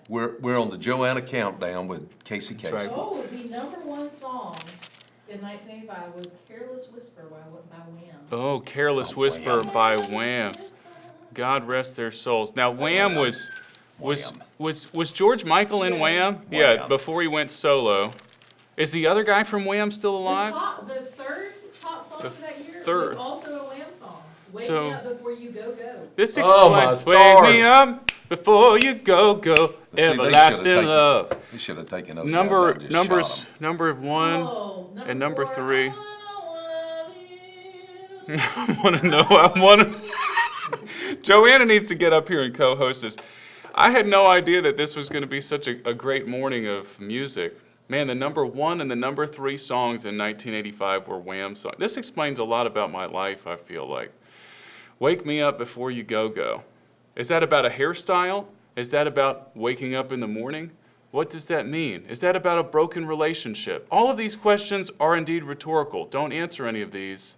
We're on the Joanna countdown with Casey Kasem. Right. Oh, the #1 song in 1985 was Careless Whisper by Wham. Oh, Careless Whisper by Wham. God rest their souls. Now, Wham was George Michael in Wham? Yeah, Wham. before he went solo. Is the other guy from Wham still alive? The third top song of that year third. was also a Wham song. Wake So- Me Up Before You Go Go. This Oh, my explains. Wake me stars. up before you go, See, they everlasting should've love. He should have taken those Number guys out and just shot 'em. number one Oh, and number 4, 3. I Wanna Love You. I want to know. I want to. Joanna needs to get up here and co-host this. I had no idea that this was going to be such a great morning of music. Man, the #1 and the #3 songs in 1985 were Wham songs. This explains a lot about my life, I feel like. Wake Me Up Before You Go Go. Is that about a hairstyle? Is that about waking up in the morning? What does that mean? Is that about a broken relationship? All of these questions are indeed rhetorical. Don't answer any of these.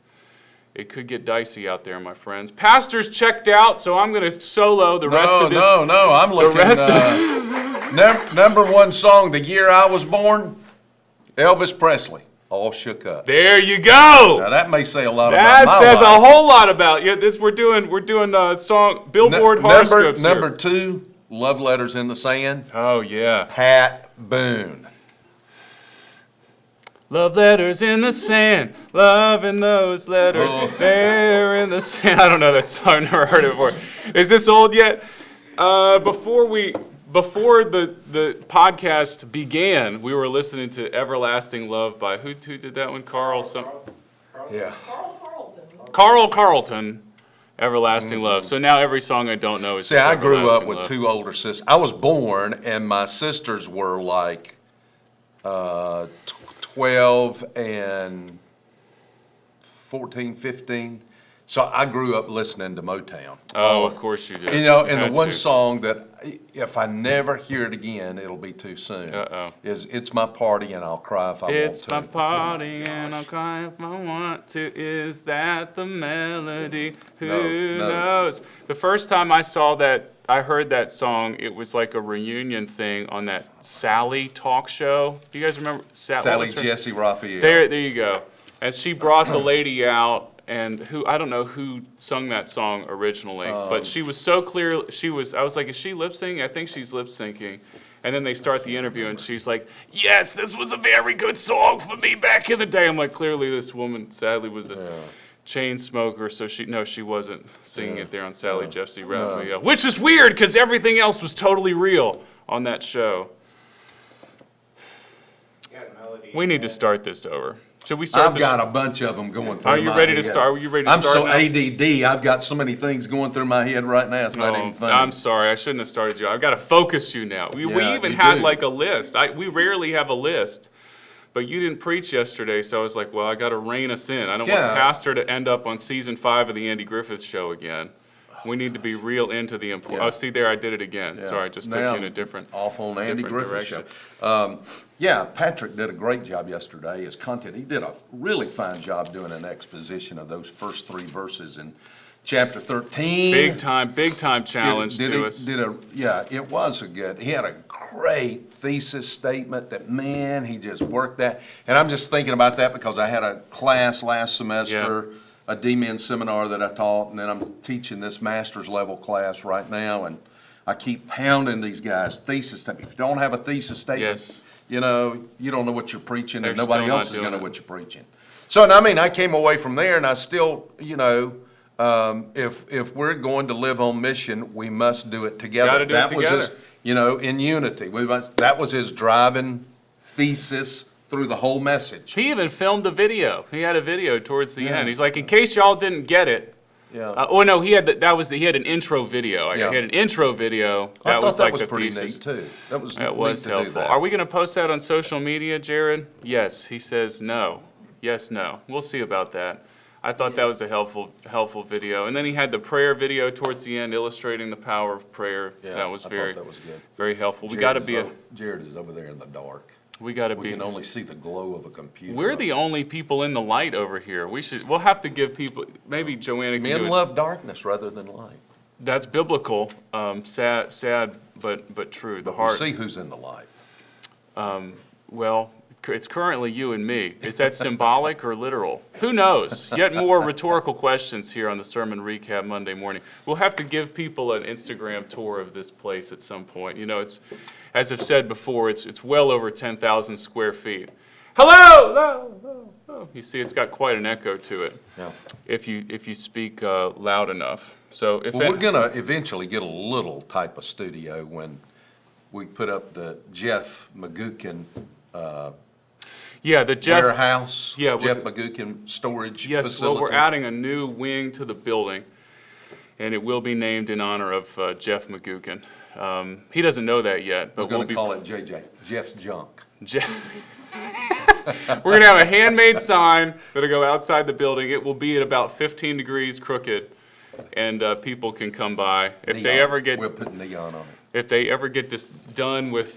It could get dicey out there, my friends. Pastor's checked out, so I'm going to solo the rest of this. No, I'm looking rest #1 song the year I was born, Elvis Presley, All Shook Up. There you go. Now that may say a lot That about my says a life. whole lot about you. We're doing song Billboard horoscopes here. Number 2, Love Letters in the Sand, Oh yeah. Pat Boone. Love letters in the sand, love in those letters, there in the sand. I don't know that song, never heard it before. Is this old yet? Before the podcast began, we were listening to Everlasting Love by, who did that one? Yeah. Carl Carlton, Everlasting Love. So now every song I don't know is See, just I grew up Everlasting with Love. 2 older sisters. I was born, and my sisters were like 12 and 14, 15. So I grew up listening to Motown. Oh, of course you did. You know, and Had the one to. song that if I never hear it again, it'll be too soon. Uh-oh. Is It's My Party and I'll Cry If I It's my Want to. party and I'll cry if I want to. Is that the melody? Who No. knows? The first time I heard that song, it was like a reunion thing on that Sally talk show. Do you guys remember what Sally was her- Jesse Raphael. There you go. As she brought the lady out, and I don't know who sung that song originally, but she was so clear. I was like, is she lip syncing? I think she's lip syncing. And then they start the interview, and she's like, yes, this was a very good song for me back in the day. I'm like, clearly this woman sadly was a chain smoker, so she wasn't singing it there on Sally Jesse Raphael, which is weird because everything else was totally real on that show. We need to start this over. Should we start I've got a bunch of them going through Are you my ready to head. start? Are you ready to I'm start so now? ADD. I've got so many things going through my head right now. It's not even funny. I'm sorry, I shouldn't have started you. I've got to focus you now. We Yeah, even you had do. like a list. We rarely have a list, but you didn't preach yesterday, so I was like, well, I got to rein us in. I don't want Yeah. Pastor to end up on season 5 of the Andy Griffith Show again. We need to be real into the important. Yeah. Oh, see there, I did it again. Yeah. Sorry, I just took Now you in a different. off on Andy different Griffith direction. show. Yeah, Patrick did a great job yesterday. His content, he did a really fine job doing an exposition of those first 3 verses in chapter 13. Big time challenge Did to he- us. Yeah, it was a good. He had a great thesis statement that, man, he just worked that. And I'm just thinking about that because I had a class last semester, a D-Min seminar that I taught, and then I'm teaching this master's level class right now, and I keep pounding these guys, thesis statement. If you don't have a thesis statement, Yes. you know, you don't know what you're preaching, They're and nobody still not else is doing gonna know it. what you're preaching. So, and I mean, I came away from there, and I still, you know, if we're going to live on mission, we must do it together. Gotta do it That was his, together. you know, in unity. That was his driving thesis through the whole message. He even filmed a video. He had a video towards the Yeah. end. He's like, in case y'all didn't get it. Yeah. Oh no, he had he had an intro video. Yeah. He had an intro video. I That thought was that like was the pretty thesis. neat too. That was That neat was to do helpful. that. Are we going to post that on social media, Jared? Yes. He says no. Yes, no. We'll see about that. I thought that was a helpful video. And then he had the prayer video towards the end, illustrating the power of prayer. Yeah, That was I thought very, that was good. very helpful. We got to Jared is over there in the dark. We got to We be. can only see the glow of a computer. We're the only people in the light over here. We'll have to give people. Maybe Joanna can Men do it. love darkness rather than light. That's biblical. Sad, but true. The We'll heart. see who's in the light. Well, it's currently you and me. Is that symbolic or literal? Who knows? Yet more rhetorical questions here on the Sermon Recap Monday morning. We'll have to give people an Instagram tour of this place at some point. You know, it's, as I've said before, it's well over 10,000 square feet. Hello! Hello! You see, it's got quite an echo to it. Yeah. If you speak loud enough. So if Well, we're gonna eventually get a little type of studio when we put up the Jeff McGukin the Jeff. warehouse. Yeah, Jeff McGukin storage Yes, facility. well, we're adding a new wing to the building, and it will be named in honor of Jeff McGukin. He doesn't know that yet, We're but gonna we'll be call it JJ, Jeff's Junk. We're gonna have a handmade sign that'll go outside the building. It will be at about 15 degrees crooked, and people can come by if they Neon. ever get We'll put neon on it. if they ever get this done with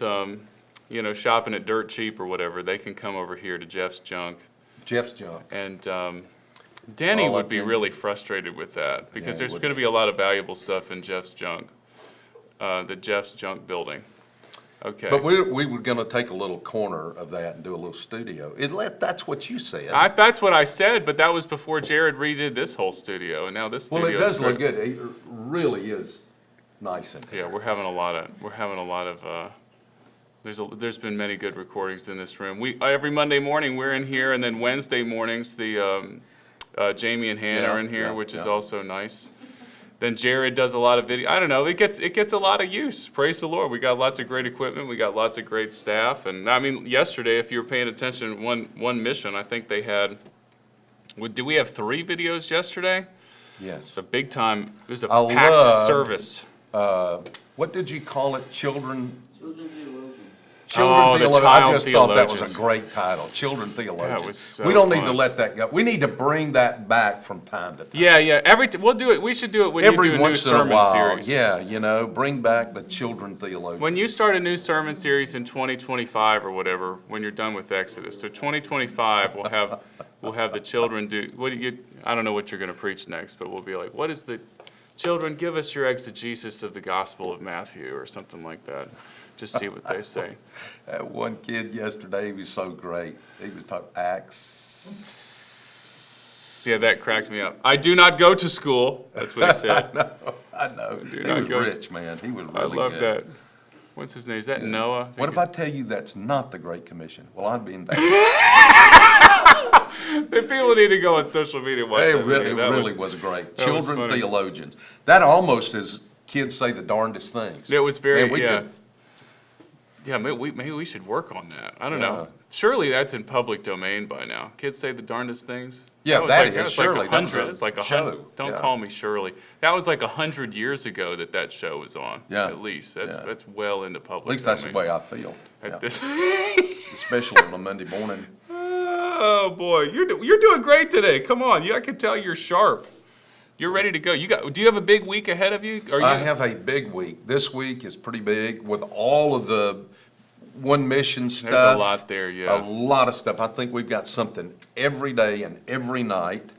shopping at Dirt Cheap or whatever. They can come over here to Jeff's Junk. Jeff's Junk. And Danny All would up be in- really frustrated with that because Yeah, he there's would going to be a lot of valuable stuff in Jeff's Junk, the Jeff's Junk building. Okay. But we were gonna take a little corner of that and do a little studio. That's what you said. That's what I said, but that was before Jared redid this whole studio, and now this Well, studio it does look good. It really is nice in here. Yeah, we're having a lot of. There's been many good recordings in this room. Every Monday morning we're in here, and then Wednesday mornings the Jamie and Hannah Yeah, are in here, yeah, which is yeah. also nice. Then Jared does a lot of video. I don't know. It gets a lot of use. Praise the Lord. We got lots of great equipment. We got lots of great staff. And I mean, yesterday, if you were paying attention, one mission, I think they had. Did we have 3 videos yesterday? Yes. It's a big time. It was a I packed love- service. What did you call it? Children Oh, the Theologians. I Child just thought that was Theologians. a great title. Children Theologians. That was so we don't need fun. to let that go. We need to bring that back from time to time. Yeah. We'll do it. We should do it when you Every do a new once in a sermon while, series. yeah, bring back the children theologians. When you start a new sermon series in 2025 or whatever, when you're done with Exodus, so 2025 we'll have the children do. I don't know what you're going to preach next, but we'll be like, what is the children? Give us your exegesis of the Gospel of Matthew or something like that. Just see what they say. That one kid yesterday, he was so great. He was talking Acts. Yeah, that cracked me up. I do not go to school. That's what he said. I know. He not was go to- rich, man. He was I really love good. that. What's his name? Is that Noah? What if I tell you that's not the Great Commission? Well, I'd be in bad. The people need to go on social media and watch It that video. really, That really was great. that was Children funny. theologians. That almost is kids say the darndest things. It was very, Man, we yeah. could- Yeah, maybe we should work on that. I don't Yeah. know. Surely that's in public domain by now. Kids say the darndest things. Yeah, was that like, is. was Surely, like that was 100. a It's like show. 100. Don't Yeah. call me Shirley. That was like 100 years ago that show was on. Yeah. At least that's Yeah. that's well into public. At least that's the domain. way I feel. At Yeah. this- Especially on a Monday morning. Oh boy, you're doing great today. Come on, I can tell you're sharp. You're ready to go. Do you have a big week ahead of you? I have a big week. This week is pretty big with all of the one mission stuff. There's a lot there, A yeah. lot of stuff. I think we've got something every day and every night.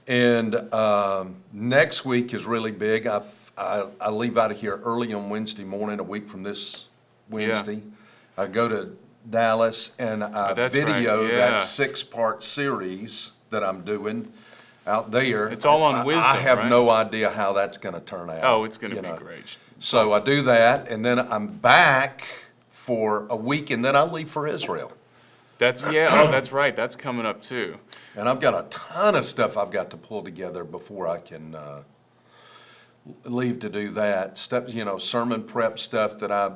And next week is really big. I leave out of here early on Wednesday morning, a week from this Wednesday. I go to Dallas and I that's right, video yeah. that 6-part series that I'm doing out there. It's all on wisdom, I have right? no idea how that's going to turn out. Oh, it's going to you be know. great. So I do that, and then I'm back for a week, and then I leave for Israel. That's that's right. That's coming up too. And I've got a ton of stuff I've got to pull together before I can leave to do that. Stuff, sermon prep stuff that I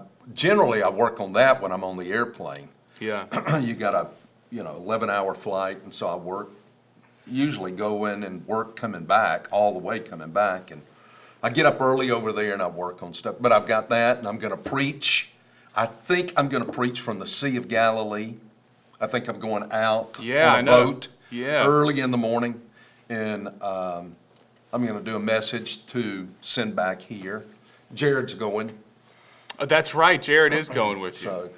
work on that when I'm on the airplane. Yeah. You got a 11-hour flight, and so I usually go in and work coming back, all the way coming back, and I get up early over there and I work on stuff. But I've got that, and I'm going to preach. I think I'm going to preach from the Sea of Galilee. I think I'm going out Yeah, I on a know. boat Yeah. early in the morning, and I'm going to do a message to send back here. Jared's going, That's right. Jared is going with you. so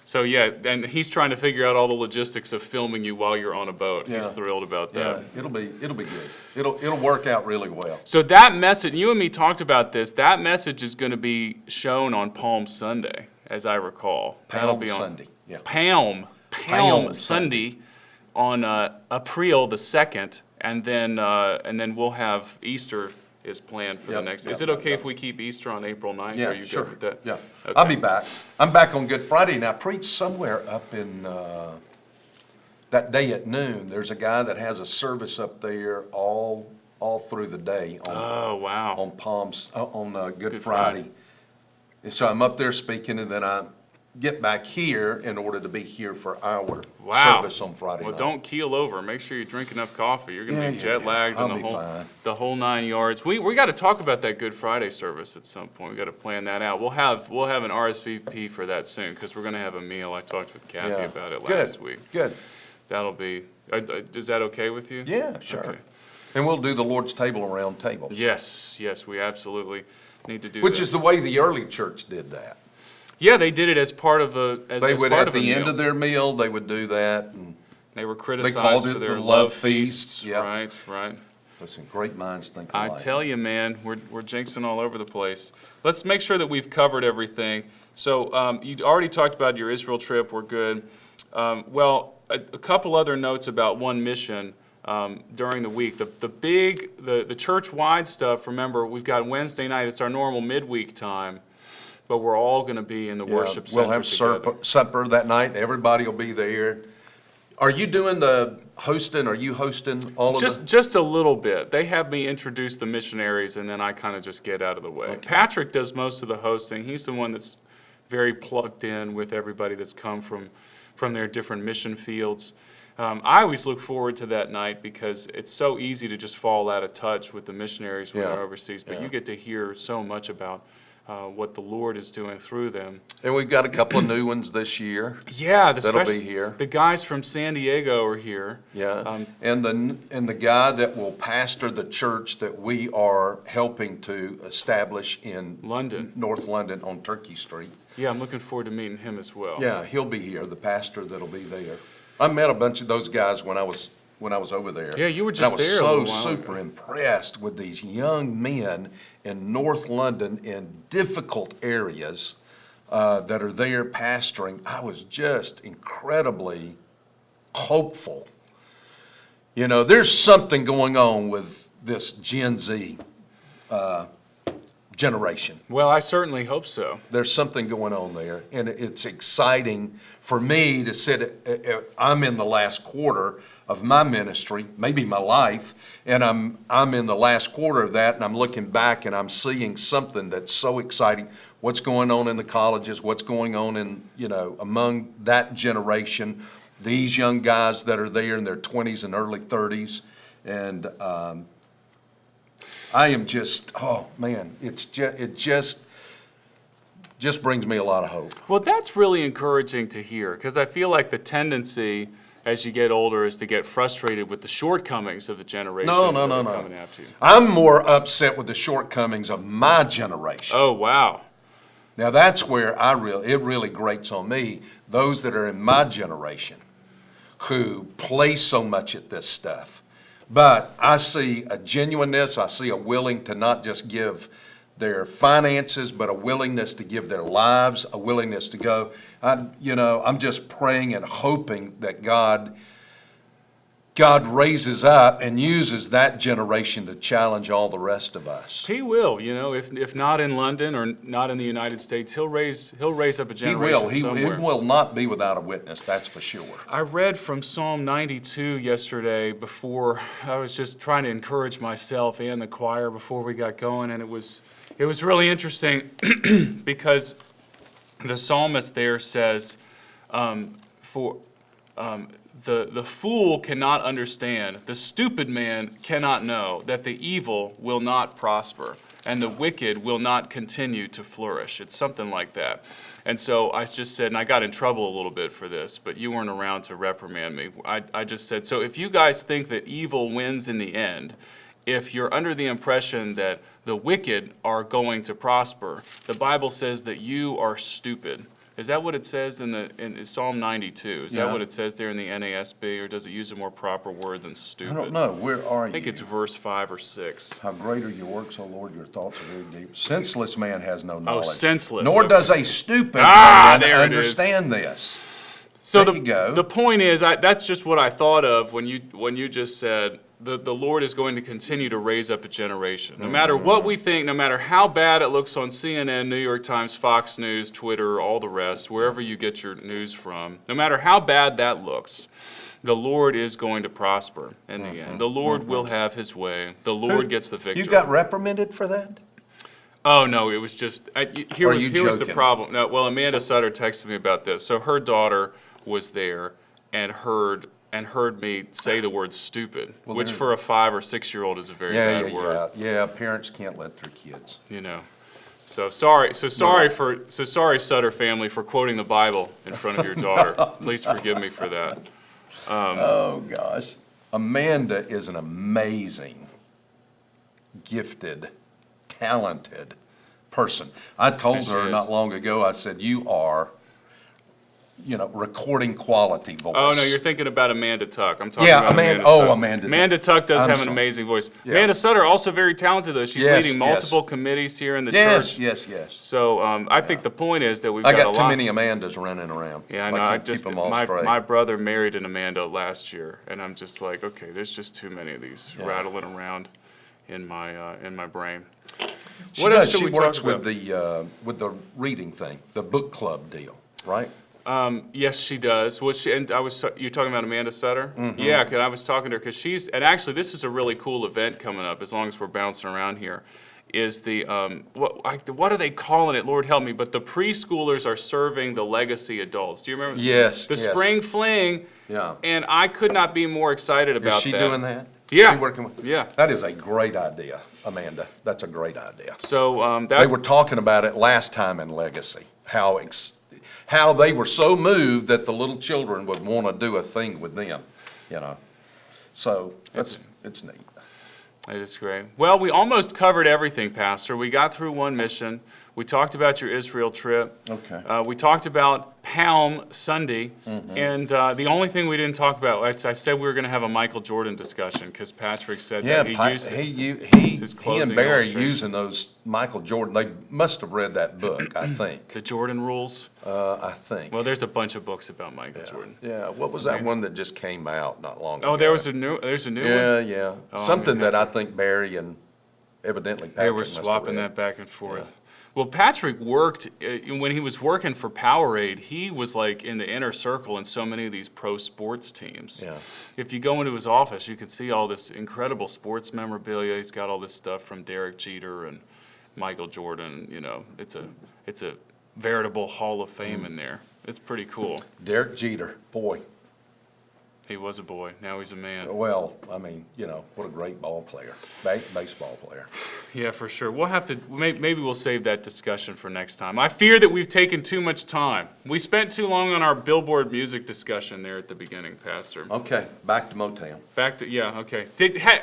So yeah, and he's trying to figure out all the logistics of filming you while you're on a boat. He's Yeah. thrilled about that. Yeah, it'll be good. It'll work out really well. So that message, you and me talked about this. That message is going to be shown on Palm Sunday, as I recall. That'll Palm be on Sunday, yeah. Palm Palm Sunday on April the 2nd, and then we'll have Easter is planned for the Yep, next. yep, Is it yep, okay yep. if we keep Easter on April 9th? Yeah, Are you sure. good with that? Yeah, Okay. I'll be back. I'm back on Good Friday, and I preach somewhere up in that day at noon. There's a guy that has a service up there all through the day on Oh wow. Good Good Friday. Friday. And so I'm up there speaking, and then I get back here in order to be here for our Wow. service on Friday Well, night. don't keel over. Make sure you drink enough coffee. You're going to Yeah, be yeah, jet lagged yeah. and I'll be fine. the whole 9 yards. We got to talk about that Good Friday service at some point. We got to plan that out. We'll have an RSVP for that soon because we're going to have a meal. I talked with Kathy Yeah. about it Good, last week. Good. That'll be. Is that okay with you? Yeah, sure. Okay. And we'll do the Lord's table around tables. Yes, we absolutely need to do Which that. is the way the early church did that. Yeah, they did it as part of a They would, part at of a the end meal. of their meal, they would do that. And They were called criticized it for their the love love feasts. feast, yeah. Right. listen, great minds think I alike. tell you, man, we're jinxing all over the place. Let's make sure that we've covered everything. So you already talked about your Israel trip. We're good. A couple other notes about One Mission during the week. The church-wide stuff, remember, we've got Wednesday night. It's our normal midweek time, but we're all going to be in the Yeah, worship center we'll have together. supper that night. Everybody will be there. Are you doing the hosting? Are you hosting all of the? Just a little bit. They have me introduce the missionaries, and then I kind of just get out of the way. Okay. Patrick does most of the hosting. He's the one that's very plugged in with everybody that's come from their different mission fields. I always look forward to that night because it's so easy to just fall out of touch with the missionaries when Yeah. they're overseas. But Yeah. you get to hear so much about what the Lord is doing through them. And we've got a couple of new ones this year. Yeah, That'll be here. The guys from San Diego are here. Yeah, and the guy that will pastor the church that we are helping to establish in London. North London on Turkey Street. Yeah, I'm looking forward to meeting him as well. Yeah, he'll be here, the pastor that'll be there. I met a bunch of those guys when I was over there. Yeah, you were And just there a I little was while so ago. super impressed with these young men in North London in difficult areas that are there pastoring. I was just incredibly hopeful. You know, there's something going on with this Gen Z generation. Well, I certainly hope so. There's something going on there, and it's exciting for me to sit. I'm in the last quarter of my ministry, maybe my life, and I'm in the last quarter of that, and I'm looking back and I'm seeing something that's so exciting. What's going on in the colleges? What's going on in among that generation? These young guys that are there in their 20s and early 30s, and I am just, oh man, it just brings me a lot of hope. Well, that's really encouraging to hear because I feel like the tendency as you get older is to get frustrated with the shortcomings of the generation No. that are coming after you. I'm more upset with the shortcomings of my generation. Oh, wow. Now that's where it really grates on me, those that are in my generation who play so much at this stuff. But I see a genuineness, I see a willing to not just give their finances, but a willingness to give their lives, a willingness to go. I'm just praying and hoping that God raises up and uses that generation to challenge all the rest of us. He will, if not in London or not in the United States, he'll raise up a He generation will. somewhere. He will not be without a witness, that's for sure. I read from Psalm 92 yesterday before I was just trying to encourage myself and the choir before we got going, and it was really interesting because the psalmist there says, the fool cannot understand, the stupid man cannot know that the evil will not prosper and the wicked will not continue to flourish. It's something like that. And so I just said, and I got in trouble a little bit for this, but you weren't around to reprimand me. I just said, so if you guys think that evil wins in the end, if you're under the impression that the wicked are going to prosper, the Bible says that you are stupid. Is that what it says in Psalm 92? Is that Yeah. what it says there in the NASB, or does it use a more proper word than I stupid? don't know. Where are you? I think it's verse 5 or 6. How great are your works, O Lord, your thoughts are very deep. Senseless man has no knowledge. senseless, Nor okay. does a stupid Ah, man there it is. understand this. So There you go. the point is, that's just what I thought of when you just said the Lord is going to continue to raise up a generation. No matter what we think, no matter how bad it looks on CNN, New York Times, Fox News, Twitter, all the rest, wherever you get your news from, no matter how bad that looks, the Lord is going to prosper in the end. The Lord will have his way. The Lord gets the victory. You got reprimanded for that? Oh, no, it was just, here Or are was you the joking? problem. No, well, Amanda Sutter texted me about this. So her daughter was there and heard me say the word stupid, which there- for a 5 or 6-year-old is a very bad word, Yeah, parents can't let their kids. you know. So sorry, Sutter family, for quoting the Bible in front of your daughter. Please forgive me for that. Oh, gosh. Amanda is an amazing, gifted, talented person. I told Yes, she her is. not long ago, I said, you are, recording quality voice. Oh, no, you're thinking about Amanda Tuck. I'm talking Yeah, about Amanda- Amanda Sutter. oh, Amanda Tuck. Amanda Tuck does I'm have an sorry. amazing voice. Yeah. Amanda Sutter, also very talented, though. She's Yes, leading yes. multiple committees here in the Yes, church. yes. So I think the point is that we've I got a got too lot. many Amandas running around. Yeah, I know. I can't just keep them all my straight. brother married an Amanda last year, and I'm just like, okay, there's just too many of these rattling around in my brain. She What does. else should She we talk works about? with the reading thing, the book club deal, right? Yes, she does. Well, you're talking about Amanda Sutter? Mm-hmm. Yeah, 'cause I was talking to her because and actually this is a really cool event coming up. As long as we're bouncing around here, is the what are they calling it? Lord help me! But the preschoolers are serving the legacy adults. Do you remember? Yes, The yes. Spring Fling. Yeah. And I could not be more excited about Is she that. doing that? Yeah. She working with? Yeah. That is a great idea, Amanda. That's a great idea. So They were talking about it last time in Legacy, how they were so moved that the little children would want to do a thing with them, So it's neat. That is great. Well, we almost covered everything, Pastor. We got through one mission. We talked about your Israel trip. Okay. We talked about Palm Sunday. And the only thing we didn't talk about, I said we were going to have a Michael Jordan discussion because Patrick said Yeah, that he used his he closing and Barry illustration. using those Michael Jordan, they must have read that book, I think. the Jordan rules. I think. Well, there's a bunch of books about Michael Jordan. Yeah, what was that one that just came out not long ago? Oh, there's a new one? Yeah. I'm Something gonna that have I think Barry and evidently Patrick They were must have swapping read. that back and forth. Well, Patrick worked, when he was working for Powerade, he was like in the inner circle in so many of these pro sports teams. Yeah. If you go into his office, you could see all this incredible sports memorabilia. He's got all this stuff from Derek Jeter and Michael Jordan. It's a veritable Hall of Fame in there. It's pretty cool. Derek Jeter, boy. He was a boy. Now he's a man. Well, I mean, what a great ball player, baseball player. Yeah, for sure. We'll have to, maybe we'll save that discussion for next time. I fear that we've taken too much time. We spent too long on our Billboard music discussion there at the beginning, Pastor. Okay, back to Motown. Okay.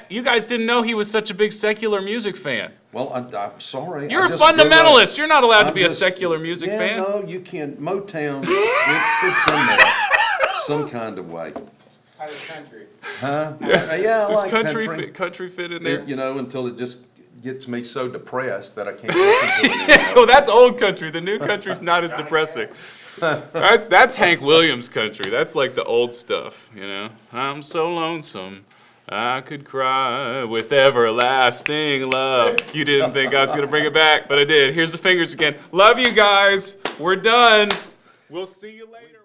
You guys didn't know he was such a big secular music fan. Well, I'm sorry. You're a fundamentalist. You're not allowed to be a secular music yeah, fan. No, you can't. Motown, it fits in there some kind of way. Out of country. Huh? Yeah, I Does like country fit in there? Until it just gets me so depressed that I can't listen to it anymore. Oh, that's old country. The new country's not as depressing. That's Hank Williams country. That's like the old stuff, I'm so lonesome, I could cry with everlasting love. You didn't think I was going to bring it back, but I did. Here's the fingers again. Love you guys. We're done. We'll see you later.